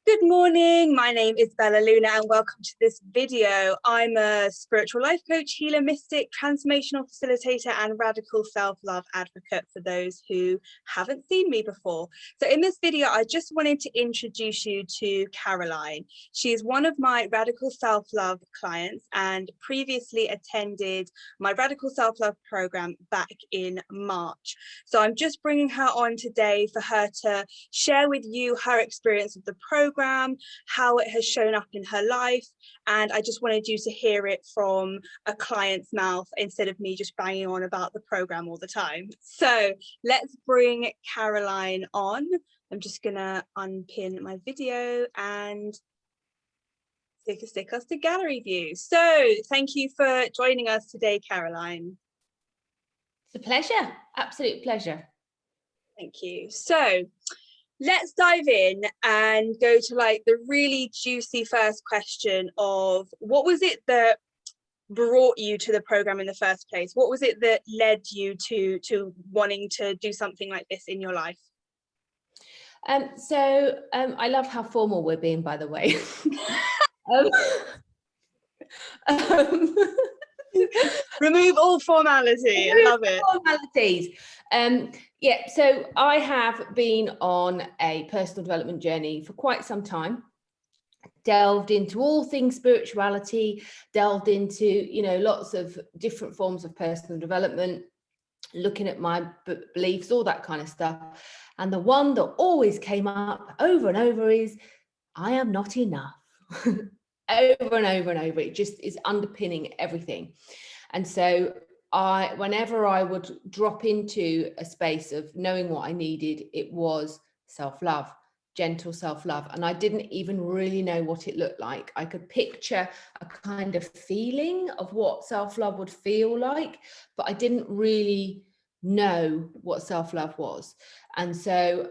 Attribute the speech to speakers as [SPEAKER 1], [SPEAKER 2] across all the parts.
[SPEAKER 1] Good morning, my name is Bella Luna and welcome to this video. I'm a spiritual life coach, healer, mystic, transformational facilitator and radical self-love advocate for those who haven't seen me before. So in this video, I just wanted to introduce you to Caroline. She is one of my radical self-love clients and previously attended my radical self-love program back in March. So I'm just bringing her on today for her to share with you her experience of the program, how it has shown up in her life, and I just wanted you to hear it from a client's mouth instead of me just banging on about the program all the time. So let's bring Caroline on. I'm just gonna unpin my video and stick us to gallery view. So thank you for joining us today, Caroline.
[SPEAKER 2] It's a pleasure, absolute pleasure.
[SPEAKER 1] Thank you. So let's dive in and go to like the really juicy first question of what was it that brought you to the program in the first place? What was it that led you to wanting to do something like this in your life?
[SPEAKER 2] I love how formal we're being, by the way.
[SPEAKER 1] Remove all formality. I love it.
[SPEAKER 2] Formalities. Yeah, so I have been on a personal development journey for quite some time. Delved into all things spirituality, delved into, lots of different forms of personal development, looking at my beliefs, all that kind of stuff. And the one that always came up over and over is, I am not enough. Over and over and over. It just is underpinning everything. And so whenever I would drop into a space of knowing what I needed, it was self-love, gentle self-love. And I didn't even really know what it looked like. I could picture a kind of feeling of what self-love would feel like, but I didn't really know what self-love was. And so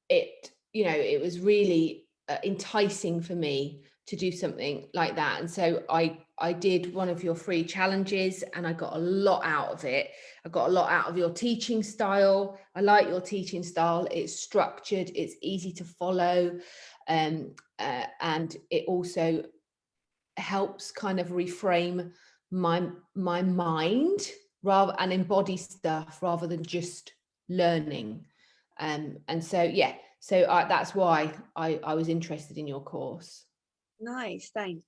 [SPEAKER 2] it was really enticing for me to do something like that. And so I did one of your free challenges and I got a lot out of it. I got a lot out of your teaching style. I like your teaching style. It's structured, it's easy to follow. And it also helps kind of reframe my mind and embody stuff rather than just learning. And so, yeah, so that's why I was interested in your course.
[SPEAKER 1] Nice, thanks.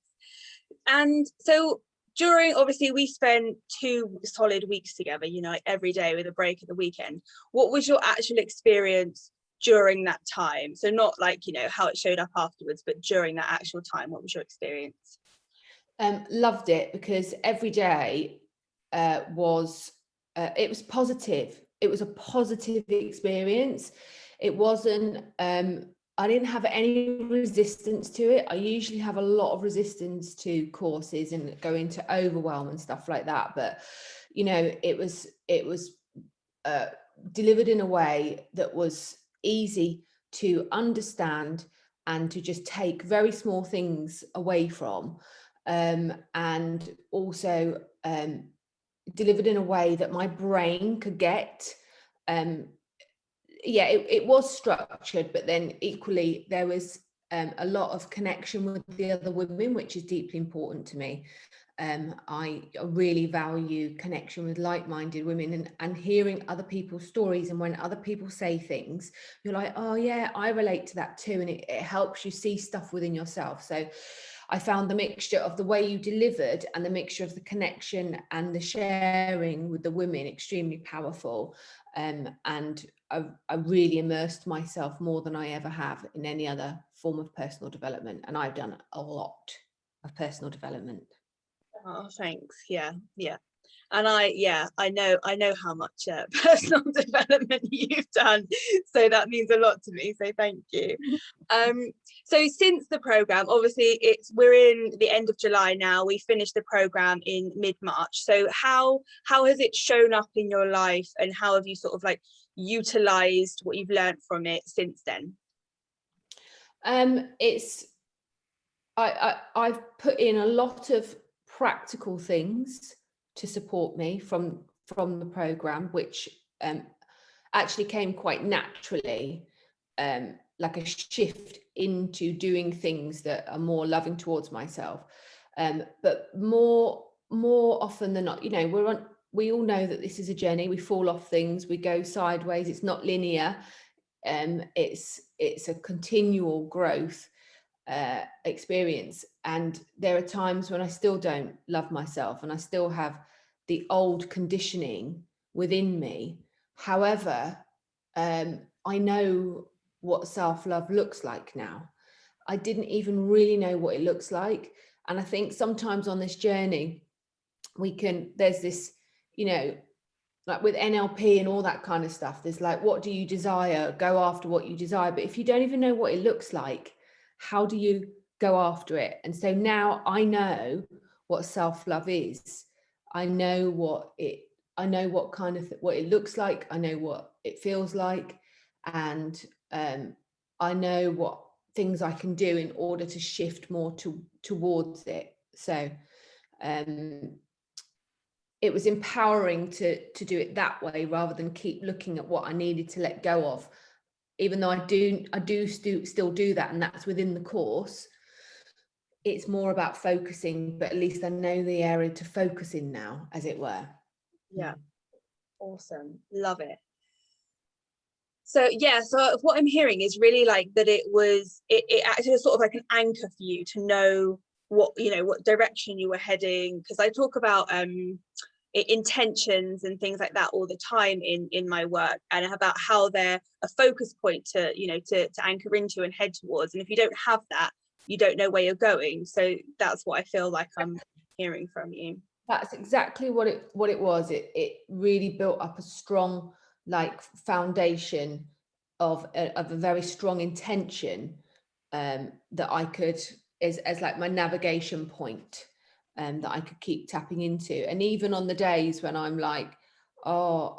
[SPEAKER 1] And so obviously we spent 2 solid weeks together, every day with a break at the weekend. What was your actual experience during that time? So not like, how it showed up afterwards, but during that actual time, what was your experience?
[SPEAKER 2] Loved it because every day was positive. It was a positive experience. It wasn't, I didn't have any resistance to it. I usually have a lot of resistance to courses and go into overwhelm and stuff like that. But, it was delivered in a way that was easy to understand and to just take very small things away from. And also delivered in a way that my brain could get. It was structured, but then equally there was a lot of connection with the other women, which is deeply important to me. I really value connection with like-minded women and hearing other people's stories. And when other people say things, you're like, oh yeah, I relate to that too. And it helps you see stuff within yourself. So I found the mixture of the way you delivered and the mixture of the connection and the sharing with the women extremely powerful. And I really immersed myself more than I ever have in any other form of personal development. And I've done a lot of personal development.
[SPEAKER 1] Oh, thanks. Yeah. And I know how much personal development you've done, so that means a lot to me, so thank you. So since the program, obviously we're in the end of July now, we finished the program in mid-March, so how has it shown up in your life and how have you sort of like utilized what you've learned from it since then?
[SPEAKER 2] I've put in a lot of practical things to support me from the program, which actually came quite naturally. like a shift into doing things that are more loving towards myself. But more often than not, you know, we all know that this is a journey. We fall off things, we go sideways. It's not linear. It's a continual growth experience, and there are times when I still don't love myself and I still have the old conditioning within me. However, I know what self-love looks like now. I didn't even really know what it looks like, and I think sometimes on this journey there's this, you know, like with NLP and all that kind of stuff, there's like, what do you desire? Go after what you desire. But if you don't even know what it looks like, how do you go after it? And so now I know what self-love is. I know what it looks like. I know what it feels like. And I know what things I can do in order to shift more towards it. So it was empowering to do it that way, rather than keep looking at what I needed to let go of, even though I do still do that, and that's within the course. It's more about focusing, but at least I know the area to focus in now, as it were.
[SPEAKER 1] Yeah, awesome, love it. So yeah, so what I'm hearing is really like that it acted as sort of like an anchor for you to know what, you know, what direction you were heading, because I talk about intentions and things like that all the time in my work, and about how they're a focus point to, you know, to anchor into and head towards. And if you don't have that, you don't know where you're going. So that's what I feel like I'm hearing from you.
[SPEAKER 2] That's exactly what it was. It really built up a strong like foundation of a very strong intention that I could as like my navigation point, that I could keep tapping into. And even on the days when I'm like, oh,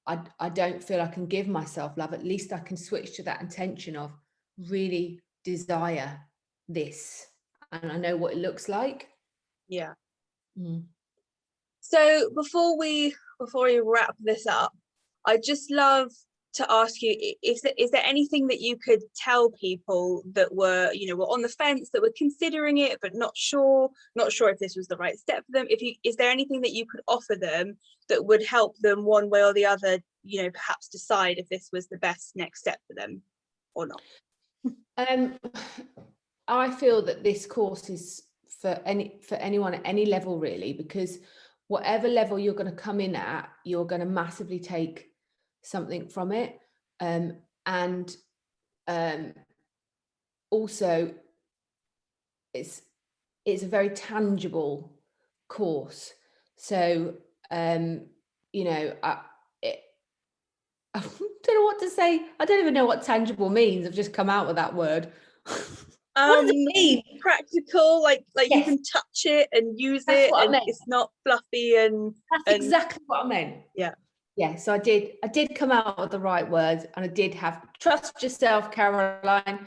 [SPEAKER 2] I don't feel I can give myself love, at least I can switch to that intention of really desire this, and I know what it looks like.
[SPEAKER 1] Yeah.
[SPEAKER 2] Mm.
[SPEAKER 1] So before we wrap this up, I'd just love to ask you, is there anything that you could tell people that were, you know, were on the fence, that were considering it but not sure if this was the right step for them? Is there anything that you could offer them that would help them one way or the other, you know, perhaps decide if this was the best next step for them or not?
[SPEAKER 2] I feel that this course is for anyone at any level, really, because whatever level you're going to come in at, you're going to massively take something from it. And also it's a very tangible course. So you know, I don't know what to say. I don't even know what tangible means. I've just come out with that word. What does it mean?
[SPEAKER 1] Practical, like
[SPEAKER 2] yes.
[SPEAKER 1] You can touch it and use
[SPEAKER 2] That's
[SPEAKER 1] it,
[SPEAKER 2] what
[SPEAKER 1] and it's not fluffy and
[SPEAKER 2] that's exactly what I meant. Yeah, so I did come out with the right words, and I did have trust yourself, Caroline.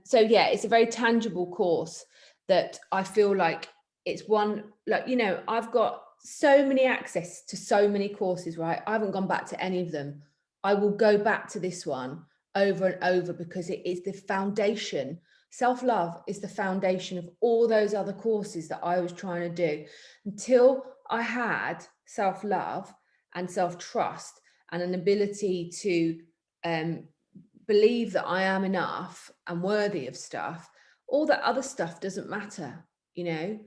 [SPEAKER 2] So yeah, it's a very tangible course that I feel like it's one, like, you know, I've got so many access to so many courses, right? I haven't gone back to any of them. I will go back to this one over and over because it is the foundation. Self-love is the foundation of all those other courses that I was trying to do. Until I had self-love and self-trust and an ability to believe that I am enough and worthy of stuff, all that other stuff doesn't matter, you know.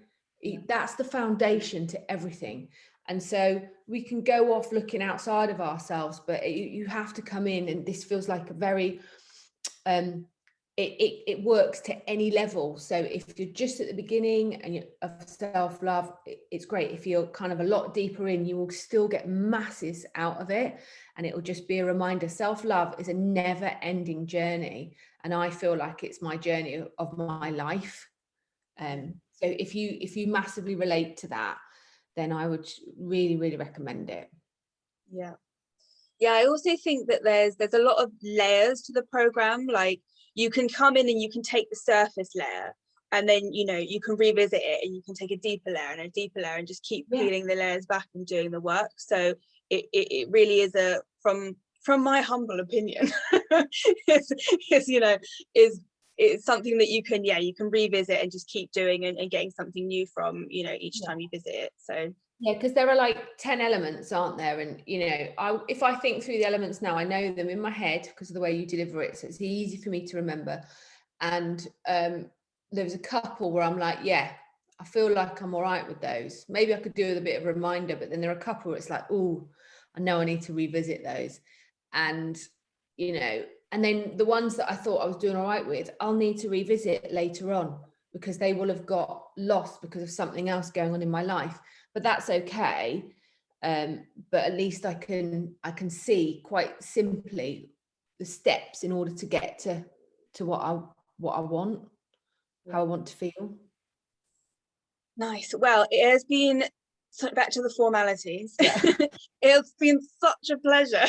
[SPEAKER 2] That's the foundation to everything. And so we can go off looking outside of ourselves, but you have to come in, and this feels like a very it works to any level. So if you're just at the beginning and of self-love, it's great. If you're kind of a lot deeper in, you will still get masses out of it, and it will just be a reminder. Self-love is a never-ending journey, and I feel like it's my journey of my life. So if you massively relate to that, then I would really, really recommend it.
[SPEAKER 1] Yeah, I also think that there's a lot of layers to the program. Like, you can come in and you can take the surface layer, and then, you know, you can revisit it and you can take a deeper layer and a deeper layer and just keep peeling the layers back and doing the work. So it really is from from my humble opinion, is you know, is something that you can, you can revisit and just keep doing and getting something new from, you know, each time you visit it. So
[SPEAKER 2] yeah, because there are like 10 elements, aren't there? And you know, if I think through the elements now, I know them in my head because of the way you deliver it, so it's easy for me to remember. And there was a couple where I'm like, yeah, I feel like I'm all right with those. Maybe I could do with a bit of a reminder, but then there are a couple where it's like, oh, I know I need to revisit those. And you know, and then the ones that I thought I was doing all right with, I'll need to revisit later on because they will have got lost because of something else going on in my life. But that's okay. But at least I can see quite simply the steps in order to get to what I want, how I want to feel.
[SPEAKER 1] Nice. Well, it has been, back to the formalities.
[SPEAKER 2] Yeah.
[SPEAKER 1] It's been such a pleasure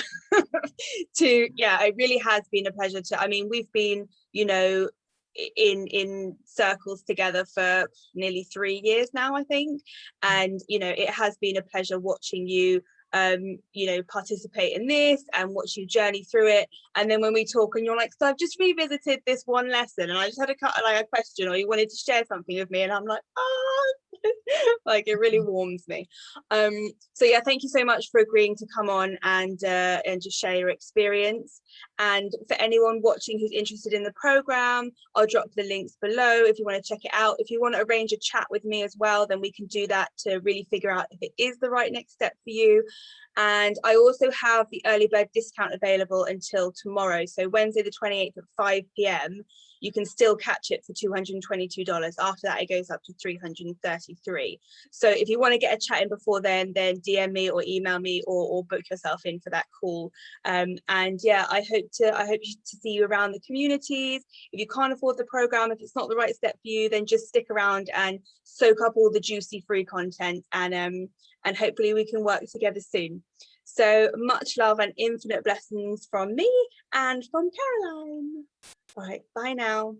[SPEAKER 1] it really has been a pleasure to, I mean, we've been, you know, in circles together for nearly 3 years now, I think, and you know, it has been a pleasure watching you you know, participate in this and watch you journey through it. And then when we talk and you're like, so I've just revisited this one lesson and I just had a question, or you wanted to share something with me, and I'm like, oh, like it really warms me. So yeah, thank you so much for agreeing to come on and just share your experience. And for anyone watching who's interested in the program, I'll drop the links below if you want to check it out. If you want to arrange a chat with me as well, then we can do that to really figure out if it is the right next step for you. And I also have the early bird discount available until tomorrow, so Wednesday the 28th at 5 p.m. you can still catch it for $222. After that, it goes up to $333. So if you want to get a chat in before then DM me or email me, or book yourself in for that call. And yeah, I hope to see you around the communities. If you can't afford the program, if it's not the right step for you, then just stick around and soak up all the juicy free content, and hopefully we can work together soon. So much love and infinite blessings from me and from Caroline. All right, bye now.